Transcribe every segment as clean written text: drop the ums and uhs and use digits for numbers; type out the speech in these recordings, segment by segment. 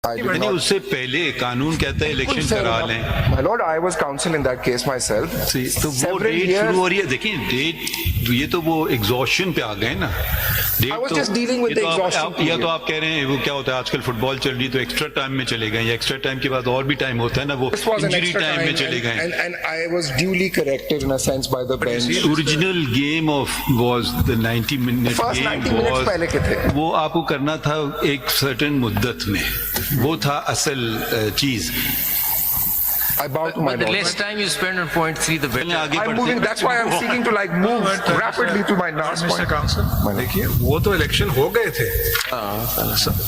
नहीं, उससे पहले कानून कहता है इलेक्शन करा लें। My lord, I was counsel in that case myself. तो वो Several डेट years- शुरू हो रही है, देखिए डेट, ये तो वो एग्जॉस्शन पे आ गए ना। Date I was just dealing with ये the तो exhaustion या period. तो आप कह रहे हैं वो क्या होता है आजकल फुटबॉल चल रही तो एक्स्ट्रा टाइम में चले गए, या एक्स्ट्रा टाइम के बाद और भी टाइम होता है ना, वो This was an injury extra time time, में चले गए। and I was duly corrected in a sense by the bench. Original game of was the 90 minute First game 90 minutes पहले के थे। वो आपको करना था एक सर्टेन मुद्दत में, वो था असल चीज। I bow to my But the lord. less time you spend on point 3, the better. आगे I'm बढ़ते moving. हैं। That's why I'm seeking to like move rapidly to my last mister point. Council, देखिए वो तो election हो गए थे,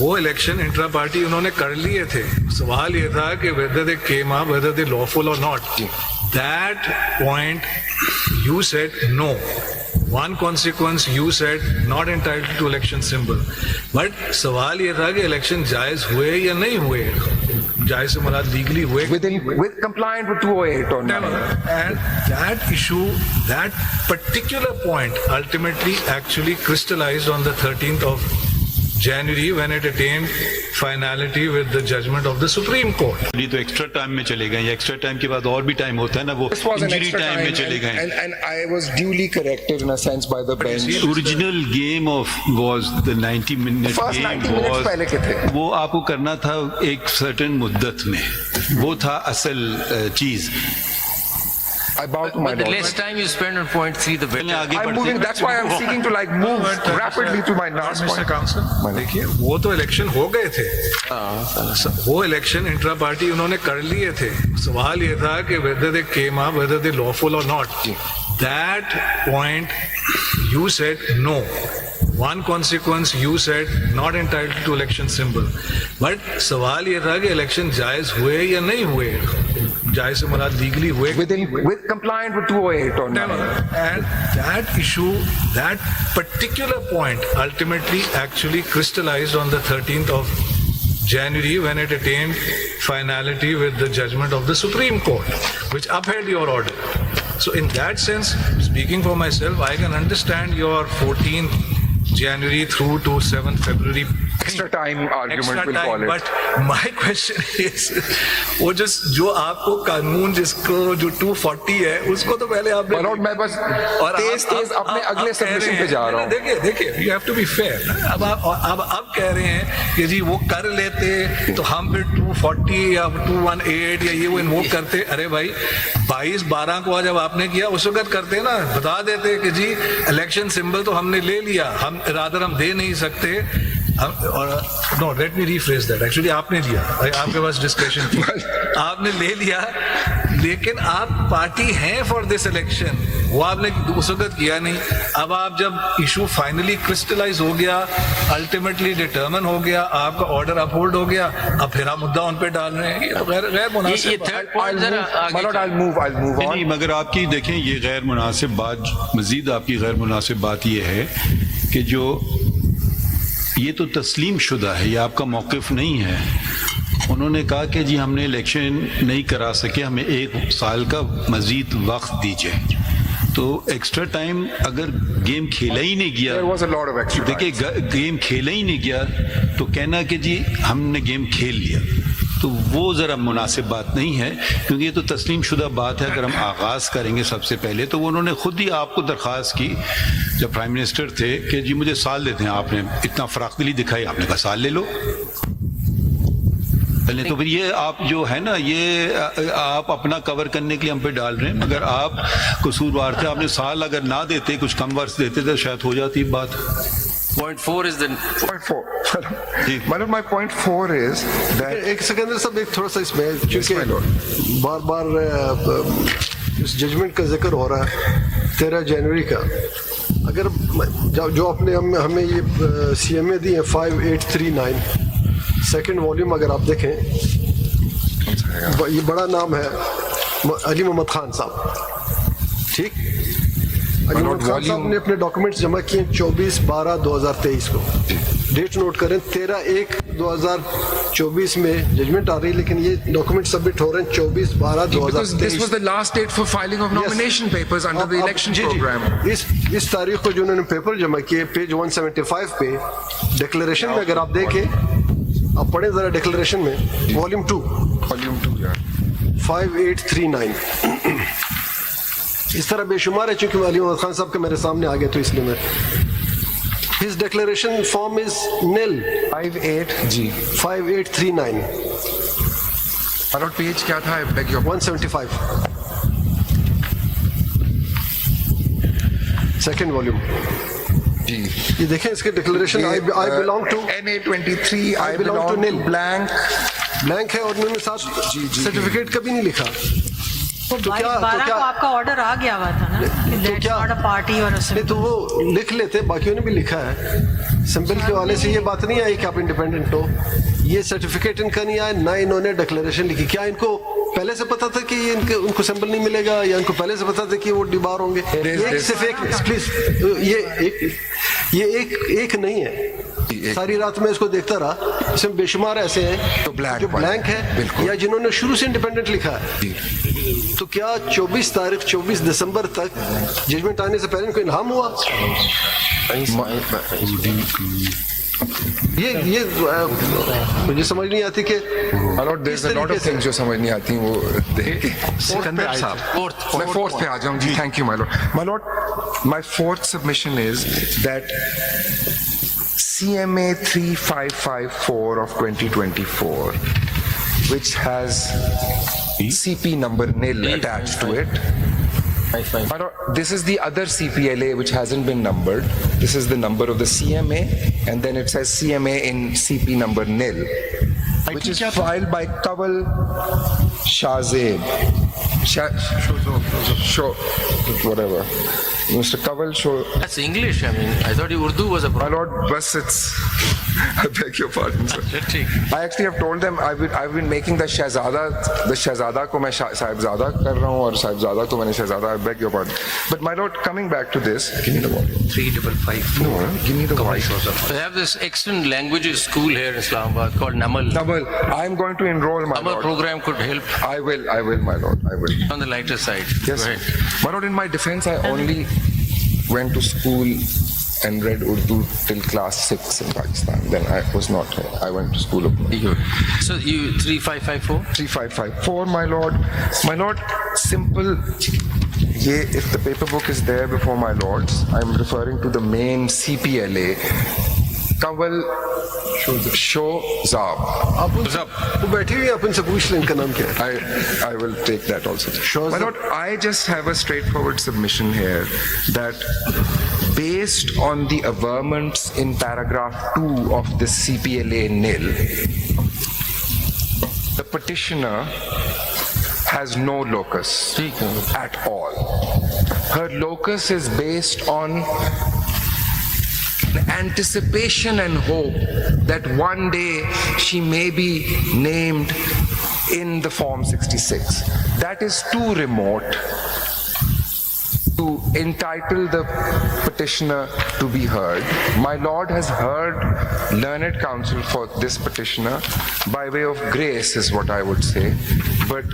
वो इलेक्शन इंट्रा पार्टी उन्होंने कर लिए थे। सवाल ये था कि whether they came up, whether they lawful or not. That point you said no. One consequence you said not entitled to election symbol. But सवाल ये था कि इलेक्शन जायज हुए या नहीं हुए, जायज से मुराद लीगली हुए With compliant with 208 or not. and that issue, that particular point ultimately actually crystallized on the 13th of January when it attained finality with the judgment of the Supreme Court. ये तो extra time में चले गए, या extra time के बाद और भी टाइम होता है ना, वो This was an injury extra time time, में चले गए। and I was duly corrected in a sense by the bench. Original game of was the 90 minute First game 90 minutes पहले के थे। वो आपको करना था एक सर्टेन मुद्दत में, वो था असल चीज। I bow to my But the lord. less time you spend on point 3, the better. आगे I'm बढ़ते moving. हैं। That's why I'm seeking to like move rapidly to my last mister point. Council, देखिए वो तो election हो गए थे, वो इलेक्शन इंट्रा पार्टी उन्होंने कर लिए थे। सवाल ये था कि whether they came up, whether they lawful or not. That point you said no. One consequence you said not entitled to election symbol. But सवाल ये था कि इलेक्शन जायज हुए या नहीं हुए, जायज से मुराद लीगली हुए With compliant with 208 or not. and that issue, that particular point ultimately actually crystallized on the 13th of January when it attained finality with the judgment of the Supreme Court, which upheld your order. So in that sense, speaking for myself, I can understand your 14th January through to 7th February Extra time argument, extra we'll time, call it. but my question is, वो जो आपको कानून जिसको जो 240 है उसको तो पहले आपने My lord, मैं बस और तेज अपने अगले सबमिशन पे जा रहा हूँ। देखिए you have to be fair। अब कह रहे हैं कि जी वो कर लेते तो हम फिर 240 या 218 या ये वो इन्वोक करते। अरे भाई 22/12 को जब आपने किया उस वक्त करते ना, बता देते कि जी इलेक्शन सिंबल तो हमने ले लिया, हम रादर हम दे नहीं सकते। और no, let me rephrase that, actually आपने दिया, आपके पास डिस्कशन थी, आपने ले लिया, लेकिन आप पार्टी हैं फॉर दिस इलेक्शन, वो आपने उस वक्त किया नहीं। अब आप जब इशू फाइनली क्रिस्टलाइज हो गया, अल्टीमेटली डिटर्मिन हो गया, आपका ऑर्डर अपहोल्ड हो गया, अब फिर आप मुद्दा उन पे डाल रहे हैं, ये तो गैर मुनासिब ये थर्ड पॉइंट जरा My lord, आगे I'll move नहीं, on. मगर आपकी देखें ये गैर मुनासिब बात, मजीद आपकी गैर मुनासिब बात ये है कि जो ये तो तस्लीम शुदा है, ये आपका मौक़िफ़ नहीं है। उन्होंने कहा कि जी हमने इलेक्शन नहीं करा सके, हमें 1 साल का मजीद वक्त दीजिए। तो एक्स्ट्रा टाइम अगर गेम खेला ही नहीं गया, There was a lot of extra time. देखिए गेम खेला ही नहीं गया तो कहना कि जी हमने गेम खेल लिया, तो वो ज़रा मुनासिब बात नहीं है, क्योंकि ये तो तस्लीम शुदा बात है। अगर हम आगाज़ करेंगे सबसे पहले तो उन्होंने खुद ही आपको दरख्वास्त की जब प्राइम मिनिस्टर थे कि जी मुझे साल देते हैं, आपने इतना फ़राख़दिली दिखाई, आपने कहा साल ले लो पहले। तो फिर ये आप जो है ना, ये आप अपना कवर करने के लिए हम पे डाल रहे हैं, मगर आप कसूरवार थे। आपने साल अगर ना देते, कुछ कम वर्ष देते तो शायद हो जाती बात। point 4 is the Point 4. My lord, my point 4 is that एक सेकंड सब एक थोड़ा सा इसमें, my क्योंकि lord. बार बार इस जजमेंट का जिक्र हो रहा है 13 जनवरी का। अगर जो आपने हमें ये CMA दी है 5839 सेकंड वॉल्यूम, अगर आप देखें ये बड़ा नाम है अली मोहम्मद खान साहब, ठीक। अली मोहम्मद खान साहब ने अपने डॉक्यूमेंट्स जमा किए 24/12/2023 को। डेट नोट करें 13/1/2024 में जजमेंट आ रही है, लेकिन ये डॉक्यूमेंट सबमिट हो रहे हैं 24/12/2023। Because this was the last date for filing of nomination papers under the election ji, program. इस तारीख को जो उन्होंने पेपर जमा किए पेज 175 पे डिक्लेरेशन में अगर आप देखें, आप पढ़ें जरा डिक्लेरेशन में, वॉल्यूम 2, Volume 2, yeah. 5839। इस तरह बेशुमार है, चूंकि अली मोहम्मद खान साहब के मेरे सामने आ गए तो इसलिए मैं, his declaration form is nil 58 जी 5839 और पेज क्या था? I beg your 175, second volume. जी ये देखें इसके declaration, I belong to NA23 I belong to nil blank। Blank है और उन्होंने साथ सर्टिफिकेट कभी नहीं लिखा। तो 12 को आपका ऑर्डर आ गया हुआ था ना कि that's क्या? not a party or a नहीं तो वो लिख लेते, बाकियों ने भी लिखा है। सिंपल के वाले से ये बात नहीं आई कि आप इंडिपेंडेंट हो, ये सर्टिफिकेट इनका नहीं आया, ना इन्होंने डिक्लेरेशन लिखी। क्या इनको पहले से पता था कि ये उनको सिंबल नहीं मिलेगा, या इनको पहले से पता था कि वो डिबार होंगे? ये सिर्फ एक, प्लीज, ये एक नहीं है। सारी रात में इसको देखता रहा, इसमें बेशुमार ऐसे हैं तो black जो वाले, ब्लैंक है बिल्कुल। या जिन्होंने शुरू से इंडिपेंडेंट लिखा है। तो क्या 24 दिसंबर तक जजमेंट आने से पहले इनको इल्हाम हुआ? ये मुझे समझ नहीं आती कि there's a lot of things जो समझ नहीं आती वो देख के। सिकंदर साहब, मैं फोर्थ पे आ जाऊं जी। Thank you my lord. My lord, my fourth submission is that CMA 3554 of 2024, which has CP number nil attached to it. My lord, this is the other CPLA which hasn't been numbered. This is the number of the CMA, and then it says CMA in CP number nil, which is filed by Kawal Shahzeb. Whatever. Mr. Kawal Shah. That's English. I mean, I thought Urdu was a My problem. lord, bus it's. I beg your pardon, sir. I actually have told them I've been making the Shahzada को मैं साहिबजादा कर रहा हूँ और साहिबजादा को मैंने शहजादा. I beg your pardon. But my lord, coming back to this, give me the volume. 3554. No, give me the volume. We have this excellent languages school here in Islamabad called Namal. Namal, I'm going to enroll, my Our lord. program could help I will, my lord, I will. on the lighter side. Yes, Go ahead. my lord, in my defense, I only went to school and read Urdu till class 6 in Pakistan. Then I was not here. I went to school of So you 3554? 3554, my lord. My lord, simple. If the paper book is there before my lords, I'm referring to the main CPLA. Kawal Shahzab. आप वो बैठी हुई, आप उनसे पूछ लें इनका नाम क्या है। I will take that also. Shahzab. My lord, I just have a straightforward submission here that based on the averments in paragraph 2 of the CPLA nil, the petitioner has no locus at all. Her locus is based on anticipation and hope that one day she may be named in the Form 66. That is too remote to entitle the petitioner to be heard. My lord has heard learned counsel for this petitioner by way of grace is what I would say, but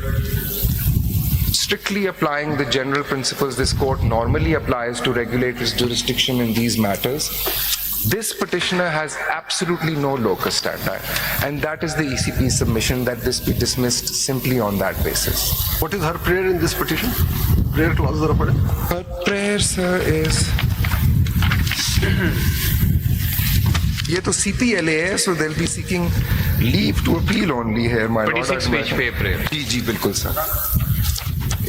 strictly applying the general principles this court normally applies to regulate its jurisdiction in these matters, this petitioner has absolutely no locus standi, and that is the ECP's submission that this be dismissed simply on that basis. What is her prayer in this petition? Prayer clause जरा पढ़ें। Her prayer, sir, is ये तो CPLA है, so they'll be seeking leave to appeal only here, my lord. 26 page पे prayer. जी बिल्कुल sir.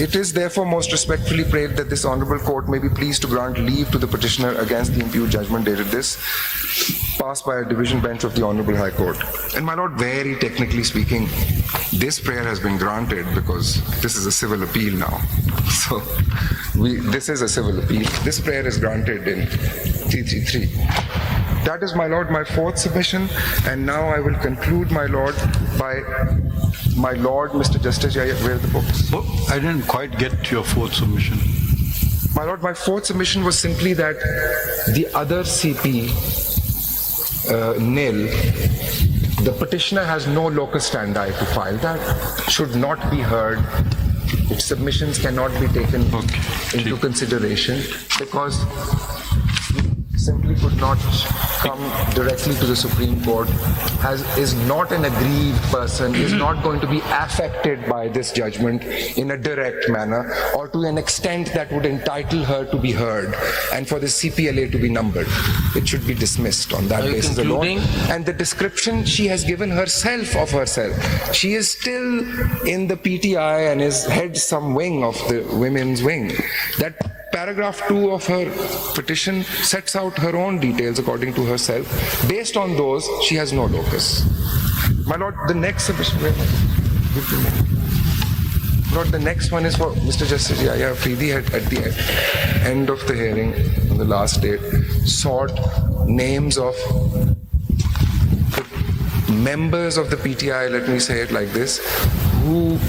It is therefore most respectfully prayed that this honorable court may be pleased to grant leave to the petitioner against the imputed judgment dated this, passed by a division bench of the Honorable High Court. And my lord, very technically speaking, this prayer has been granted because this is a civil appeal now. So this is a civil appeal. This prayer is granted in 333. That is, my lord, my fourth submission, and now I will conclude, my lord, by my lord, Mr. Justice, where are the books? I didn't quite get your fourth submission. My lord, my fourth submission was simply that the other CP nil, the petitioner has no locus standi to file. That should not be heard. Its submissions cannot be taken into consideration because simply could not come directly to the Supreme Court, is not an aggrieved person, is not going to be affected by this judgment in a direct manner or to an extent that would entitle her to be heard and for the CPLA to be numbered. It should be dismissed on that Are you basis alone. concluding? And the description she has given herself of herself, she is still in the PTI and is head some wing of the women's wing. That paragraph 2 of her petition sets out her own details according to herself. Based on those, she has no locus. My Lord, the next submission, Lord, the next one is for Mr. Justice Yahya Afridi at the end of the hearing, on the last date, sought names of the members of the PTI, let me say it like this, who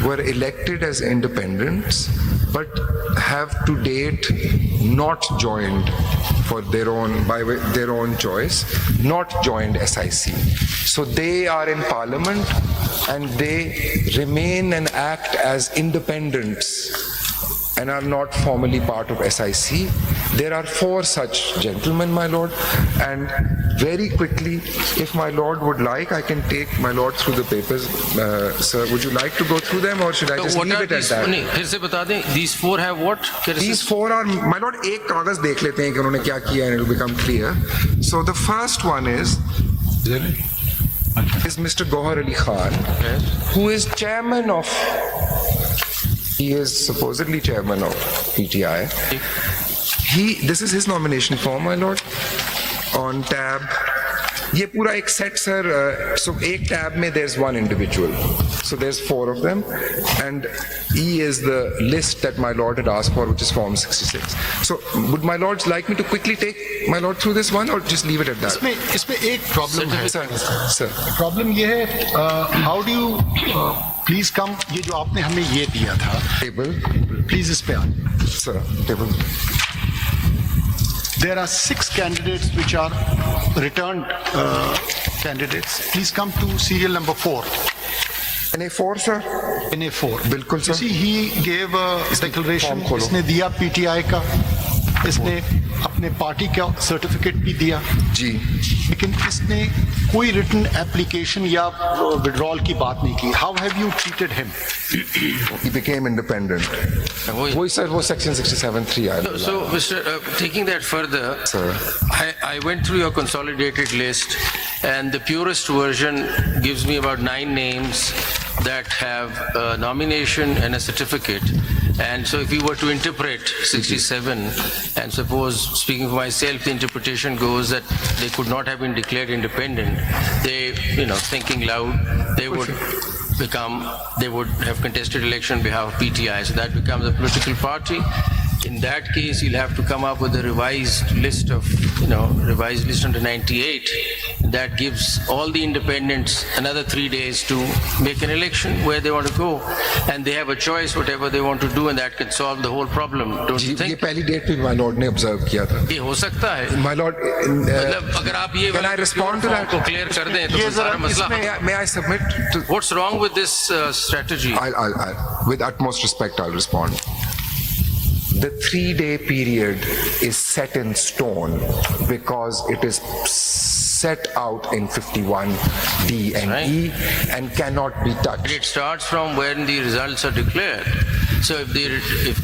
were elected as independents but have to date not joined for their own, by their own choice, not joined SIC. So they are in Parliament and they remain and act as independents and are not formally part of SIC. There are 4 such gentlemen, my Lord, and very quickly, if my Lord would like, I can take my Lord through the papers. Sir, would you like to go through them or should I just what leave are it at these? that? नहीं, फिर से बता दें, these 4 have what? These 4 are, my Lord, एक कागज देख लेते हैं कि उन्होंने क्या किया and it will become clear. So the first one is Mr. Gohar Ali Khan, who is chairman of, he is supposedly chairman of PTI. This is his nomination form, my Lord, on tab. ये पूरा एक set, sir. So एक tab में there's one individual. So there's 4 of them, and E is the list that my Lord had asked for, which is Form 66. So would my Lords like me to quickly take my Lord through this one, or just leave it at that? इसमें एक problem है Sir. Problem ये है how do you please come ये जो आपने हमें ये दिया था Table. प्लीज इस पे आए Sir, table. There are 6 candidates which are returned candidates. Please come to serial number 4. NA4, sir. NA4. बिल्कुल, sir. You see, he gave a declaration. form खोलो. इसने दिया PTI का, इसने अपने पार्टी का सर्टिफिकेट भी दिया, जी. लेकिन इसने कोई रिटन एप्लीकेशन या विड्रॉल की बात नहीं की. How have you treated him? He became independent. वही sir, वो section 67(3). So, Mr. Taking that further, Sir. I went through your consolidated list, and the purest version gives me about 9 names that have a nomination and a certificate. And so if we were to interpret 67, and suppose, speaking for myself, the interpretation goes that they could not have been declared independent, they, thinking loud, they would have contested election on behalf of PTI. So that becomes a political party. In that case, you'll have to come up with a revised list under 98. That gives all the independents another 3 days to make an election where they want to go. And they have a choice, whatever they want to do, and that can solve the whole problem. Don't you ये think? पहली date पे my Lord ने observe किया था. ये हो सकता है. My Lord, मतलब अगर आप ये can I respond to that? को क्लियर कर दें तो ये फिर सारा जरा मसला. इसमें may I submit to? What's wrong with this strategy? I'll with utmost respect, I'll respond. The 3-day period is set in stone because it is set out in 51D and Right. E and cannot be touched. It starts from when the results are declared. So if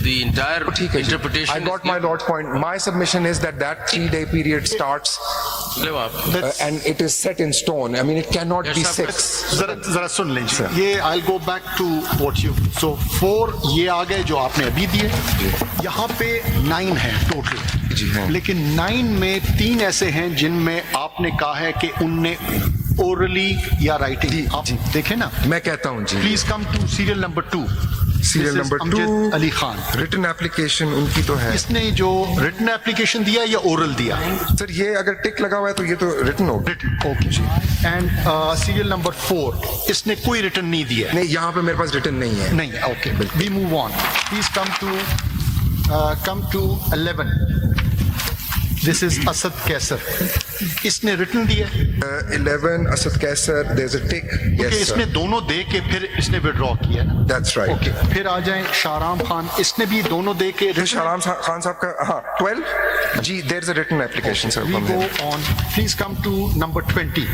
the entire ठीक है जी. interpretation I got my Lord's point. My submission is that 3-day period starts and it is set in stone. I mean, it cannot be Yes, sir. 6. जरा सुन लीजिए ये I'll go back to what you so 4 ये आ गए जो आपने अभी दिए यहाँ पे 9 हैं टोटल जी हाँ. लेकिन 9 में 3 ऐसे हैं जिनमें आपने कहा है कि उनने ओरली या राइटिंग आप देखें ना. मैं कहता हूँ जी. Please come to serial number 2. Serial number 2. Ali Khan. Written application उनकी तो है. इसने जो रिटन एप्लीकेशन दिया या ओरल दिया? सर ये अगर टिक लगा हुआ है तो ये तो रिटन होगा. रिटन ओके जी. एंड सीरियल नंबर 4 इसने कोई रिटन नहीं दिया. नहीं, यहाँ पे मेरे पास रिटन नहीं है. नहीं. Okay we move on. Please come to 11. This is Asad Kaiser. इसने रिटर्न दिया है 11 Asad Kaisar, there's a tick. कि Yes, इसने sir. दोनों दे के फिर इसने विड्रॉ किया है। That's right. ओके, फिर आ जाएं शाहराम खान, इसने भी दोनों दे के This Shahram Khan साहब का, हाँ, 12? जी, there's a written application, sir, We from go him. on. Please come to number 20.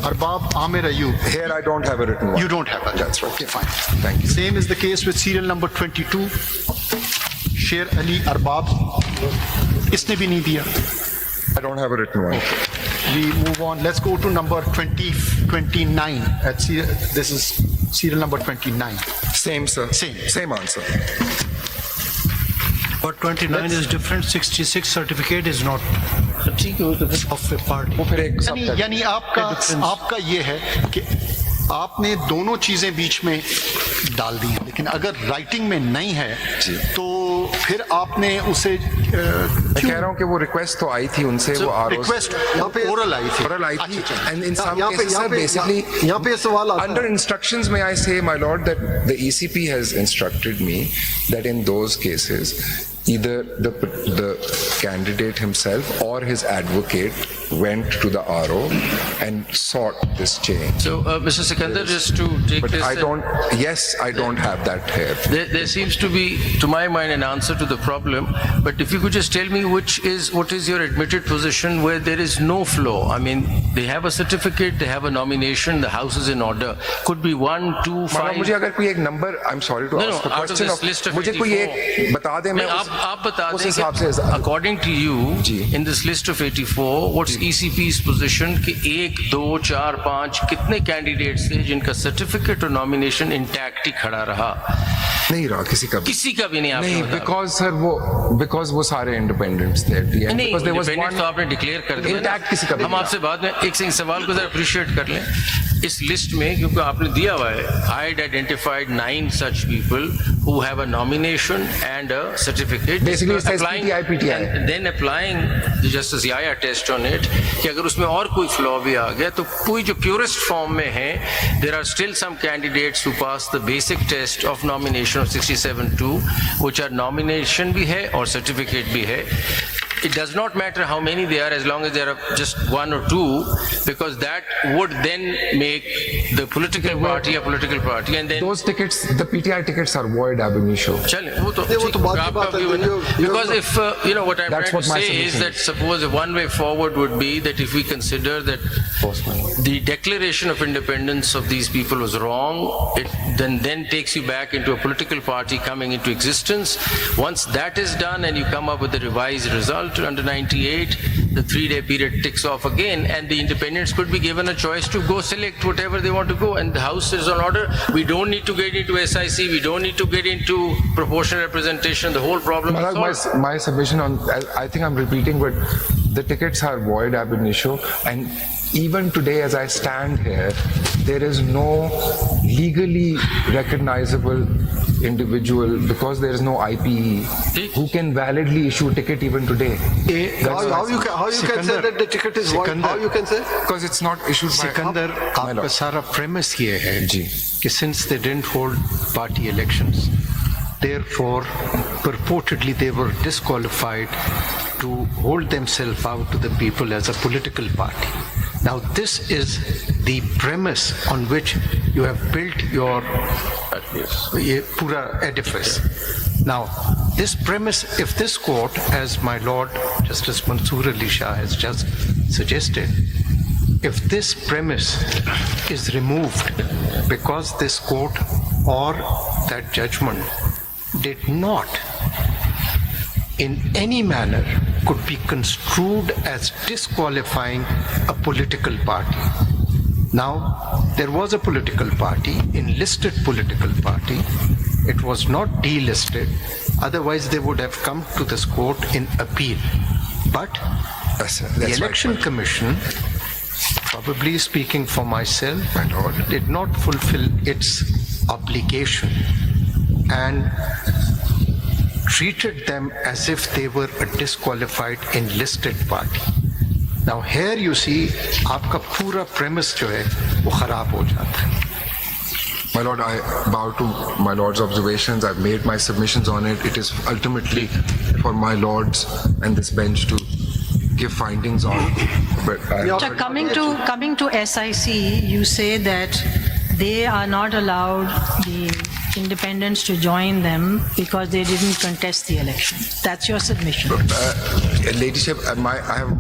Arbab Amir Ayub. Here I don't have a written one. You don't have that. That's right. Okay, fine. Thank you. Same is the case with serial number 22. Sher Ali Arbab. इसने भी नहीं दिया. I don't have a written one. We move on. Let's go to number 29. This is serial number 29. Same, sir. Same answer. But 29 is different, 66 certificate is not of a party. वो फिर एक यानी आपका ये है कि आपने दोनों चीजें बीच में डाल दी हैं, लेकिन अगर राइटिंग में नहीं है तो फिर आपने उसे मैं कह रहा हूँ कि वो रिक्वेस्ट तो आई थी उनसे, वो रिक्वेस्ट यहाँ पे ओरल आई थी। oral आई थी. And in some यहाँ पे cases, sir, basically, यहाँ पे सवाल आता under है instructions, may I say, my lord, that the ECP has instructed me that in those cases, either the candidate himself or his advocate went to the RO and sought this change. So, Mr. Sikandar, just to take But this. I don't have that here. There seems to be, to my mind, an answer to the problem. But if you could just tell me what is your admitted position where there is no flaw? I mean, they have a certificate, they have a nomination, the house is in order. Could be 1, 2, 5. मतलब मुझे अगर कोई एक number, I'm sorry to ask the out of question this list of मुझे कोई 84. एक बता दे, मैं आप बता उस दें हिसाब से कि according to you, ji. in this list of 84, what's ECP's position कि 1, 2, 4, 5 कितने कैंडिडेट्स थे जिनका सर्टिफिकेट और नॉमिनेशन इंटैक्ट ही खड़ा रहा? नहीं रहा किसी का भी. किसी का भी नहीं. आपने नहीं, बताया। because वो सारे इंडिपेंडेंट्स थे at the end. नहीं, Because there was independent one तो आपने डिक्लेयर कर दिया intact ना। किसी का भी हम नहीं आपसे बाद में एक सवाल को जरा अप्रिशिएट कर लें इस लिस्ट में, क्योंकि आपने दिया हुआ है I had identified 9 such people who have a nomination and a certificate. Basically it says Applying- PTI, PTI. and then applying the Justice Yahya test on it कि अगर उसमें और कोई फ्लॉ भी आ गया तो कोई जो प्योरेस्ट फॉर्म में है, there are still some candidates who pass the basic test of nomination of 67(2), which are nomination भी है और certificate भी है. It does not matter how many they are as long as there are just 1 or 2, because that would then make the political party a political party, and then those tickets, the PTI tickets are void ab initio. चलें, वो तो बात की बात है, because if what I'm That's trying what to my say is submission that suppose a one way forward would be that if we consider that the declaration of independence of these people was wrong, it then takes you back into a political party coming into existence. Once that is done and you come up with a revised result under 98, the 3-day period ticks off again, and the independents could be given a choice to go select whatever they want to go, and the house is on order. We don't need to get into SIC, we don't need to get into proportional representation. The whole problem is solved. My submission on, I think I'm repeating, but the tickets are void ab initio, and even today as I stand here, there is no legally recognizable individual, because there is no IPE, who can validly issue a ticket even today. how you can say that the ticket is void? How you can say? Because it's not issued by... Sikandar, आपका सारा premise ये है जी. कि since they didn't hold party elections, therefore purportedly they were disqualified to hold themselves out to the people as a political party. Now this is the premise on which you have built your ये पूरा edifice. Now this premise, if this court, as my Lord Justice Mansoor Ali Shah has just suggested, if this premise is removed because this court or that judgment did not in any manner could be construed as disqualifying a political party. Now, there was a political party, enlisted political party. It was not delisted. Otherwise, they would have come to this court in appeal. But the Election Commission, probably speaking for myself, did not fulfill its obligation and treated them as if they were a disqualified enlisted party. Now here you see, आपका पूरा premise जो है वो खराब हो जाता है. My Lord, I bow to my Lord's observations. I've made my submissions on it. It is ultimately for my Lords and this bench to give findings on. But So coming to SIC, you say that they are not allowed the independents to join them because they didn't contest the election. That's your submission. Ladyship, I have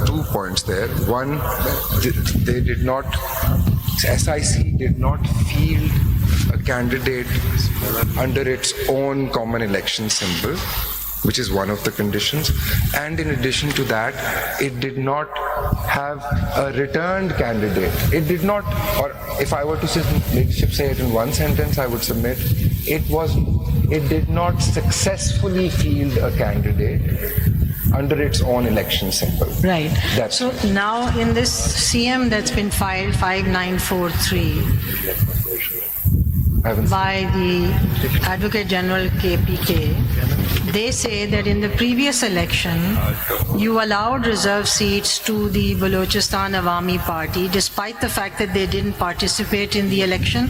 2 points there. One, they did not, SIC did not field a candidate under its own common election symbol, which is one of the conditions. And in addition to that, it did not have a returned candidate. It did not, or if I were to say it in one sentence, I would submit, it did not successfully field a candidate under its own election symbol. Right. That's So now in this CM that's been filed 5943 by the Advocate General KPK, they say that in the previous election, you allowed reserve seats to the Balochistan Awami Party, despite the fact that they didn't participate in the election,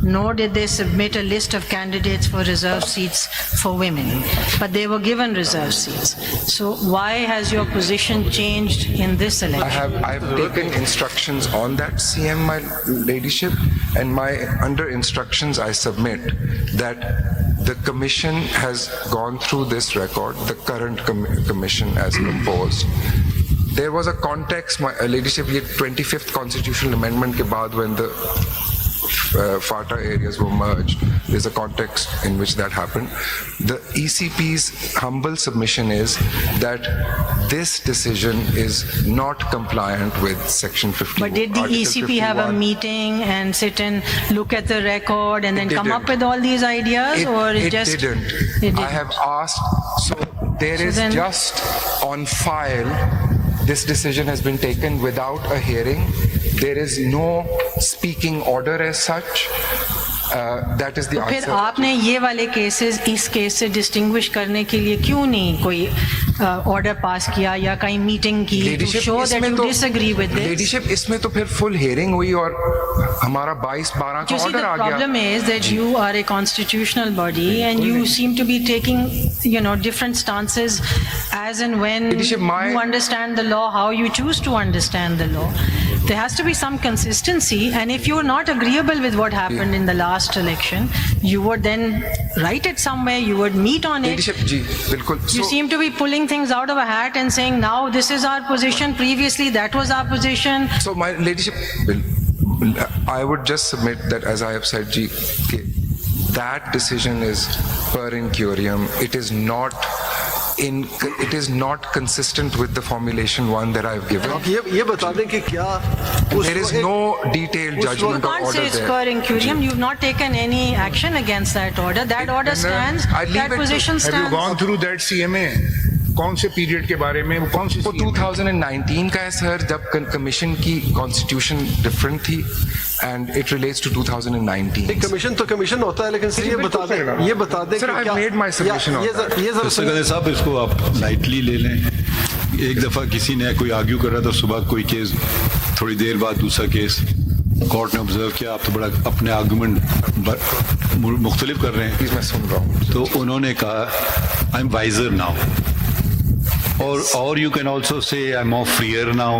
nor did they submit a list of candidates for reserve seats for women, but they were given reserve seats. So why has your position changed in this election? I have taken instructions on that, CM, my ladyship, and under instructions I submit that the commission has gone through this record, the current commission as composed. There was a context, my ladyship, ये 25th constitutional amendment के बाद when the FATA areas were merged, there's a context in which that happened. The ECP's humble submission is that this decision is not compliant with Section 50. But did the ECP have a meeting and sit and look at the record and then come up with all these ideas, or it just... It didn't. I have asked, so there is just on file, this decision has been taken without a hearing. There is no speaking order as such. That is the answer. फिर आपने ये वाले cases इस case से distinguish करने के लिए क्यों नहीं कोई ऑर्डर पास किया या कहीं मीटिंग की to show that you disagree with this? Ladyship इसमें तो फिर फुल हियरिंग हुई और हमारा 22-12 का ऑर्डर आ गया. The problem is that you are a constitutional body and you seem to be taking, different stances as and when you understand the law, how you choose to understand the law. There has to be some consistency, and if you are not agreeable with what happened in the last election, you would then write it somewhere, you would meet on it. You seem to be pulling things out of a hat and saying, now this is our position, previously that was our position. So my ladyship, I would just submit that, as I have said, that decision is per in curiam. It is not consistent with the formulation one that I've given. ये बता दें कि क्या there is no detailed judgment You or can't order say it's there. per in curiam. You've not taken any action against that order. That order stands. That position Have you stands. gone through that CMA? कौन से period के बारे में वो कौन सी वो 2019 का है सर, जब कमीशन की कॉन्स्टिट्यूशन डिफरेंट थी and it relates to 2019. Commission तो कमीशन होता है, लेकिन ये बता दें Sir, I've made my submission on that. तो साहब इसको आप लाइटली ले लें. एक दफा किसी ने कोई आर्ग्यू कर रहा था, सुबह कोई केस, थोड़ी देर बाद दूसरा केस, कोर्ट ने ऑब्जर्व किया आप तो बड़ा अपने आर्गुमेंट मुख्तलिफ कर रहे हैं. मैं सुन रहा हूँ. तो उन्होंने कहा I am wiser now, or you can also say I'm more freer now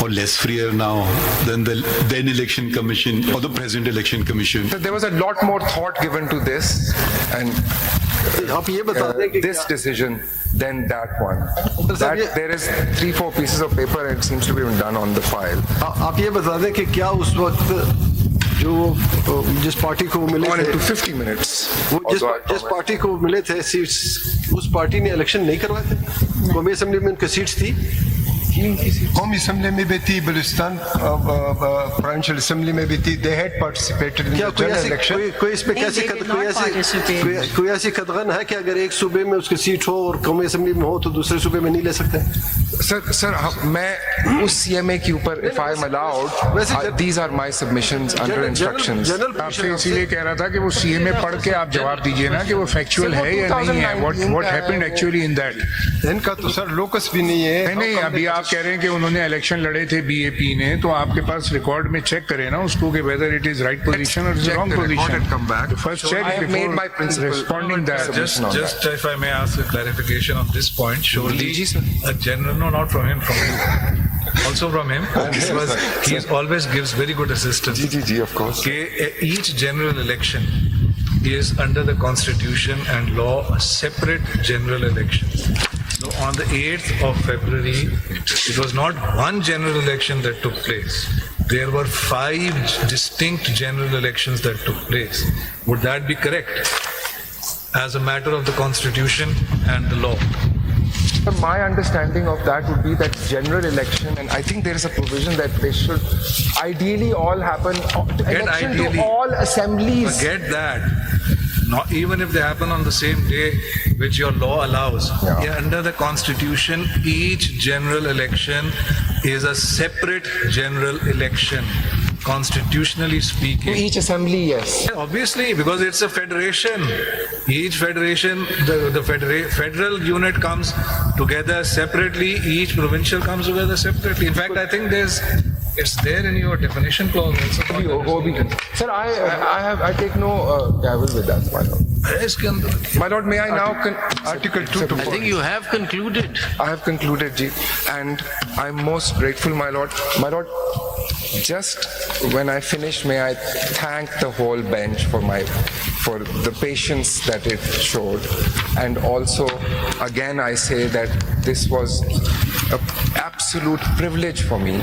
or less freer now than the then election commission or the present election commission. So there was a lot more thought given to this and this decision than that one. There is 3-4 pieces of paper and it seems to be done on the file. आप ये बता दें कि क्या उस वक्त जो जिस पार्टी को मिले थे 50 minutes वो जिस पार्टी को मिले थे सीट्स, उस पार्टी ने इलेक्शन नहीं करवाए थे? कौमी असेंबली में उनकी सीट्स थी, कौमी असेंबली में भी थी, बलूचिस्तान प्रोविंशियल असेंबली में भी थी. They had participated in the general election. कोई इसमें कोई ऐसी कदगन है कि अगर एक सूबे में उसकी सीट हो और कौमी असेंबली में हो तो दूसरे सूबे में नहीं ले सकते? सर मैं उस CMA के ऊपर if I am allowed, these are my submissions under instructions. आपसे इसीलिए कह रहा था कि वो CMA पढ़ के आप जवाब दीजिए ना कि वो फैक्चुअल है या नहीं है. What happened actually in that? इनका तो सर लोकस भी नहीं है. नहीं, अभी आप कह रहे हैं कि उन्होंने इलेक्शन लड़े थे BAP ने, तो आपके पास रिकॉर्ड में चेक करें ना उसको कि whether it is right position or wrong position. First check before responding that. Just if I may ask a clarification on this point, surely a general No, not from him, from you. Also from him, because he always gives very good assistance. Of course. Each general election is under the constitution and law a separate general election. So on the 8th of February, it was not one general election that took place. There were 5 distinct general elections that took place. Would that be correct? As a matter of the constitution and the law. But my understanding of that would be that general election, and I think there is a provision that they should ideally all happen, election ideally. to all assemblies. Forget that. Not even if they happen on the same day, which your law allows. Yeah. Under the constitution, each general election is a separate general election, constitutionally To speaking. each assembly, yes. Obviously, because it's a federation. Each federation, the federal unit comes together separately, each provincial comes together separately. In fact, I think it's there in your definition clause also. Sir, I take no gavel with that, my lord. इसके अंदर My lord, may I now Article 2 to I think you have concluded. I have concluded, Ji, and I'm most grateful, my lord. My lord, just when I finish, may I thank the whole bench for the patience that it showed, and also, again, I say that this was an absolute privilege for me,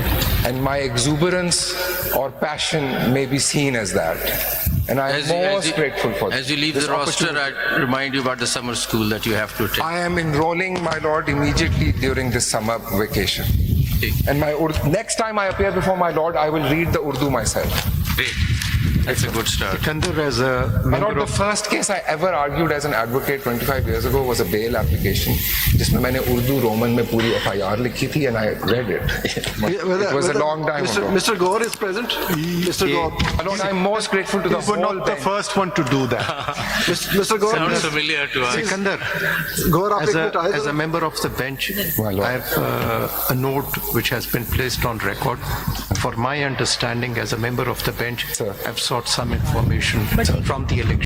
and my exuberance or passion may be seen as that. And I'm most grateful for this. As you leave the roster, I remind you about the summer school that you have to attend. I am enrolling, my lord, immediately during this summer vacation. And next time I appear before my lord, I will read the Urdu myself. Great. That's a good start. Sikandar, as a My member lord, the of first case I ever argued as an advocate 25 years ago was a bail application, जिसमें मैंने Urdu Roman में पूरी FIR लिखी थी, and I read it. It was a long time ago. Mr. Gaur is present. Mr. Gaur. My lord, I'm most grateful to the You were whole not the bench. first one to do that. Mr. Gaur, Sounds please. familiar to us. Sikandar, Gaur, आप एक minute आए as a जरा। member of the bench, My lord. I have a note which has been placed on record. For my understanding, as a member of the bench, Sir. I've sought some information from the election.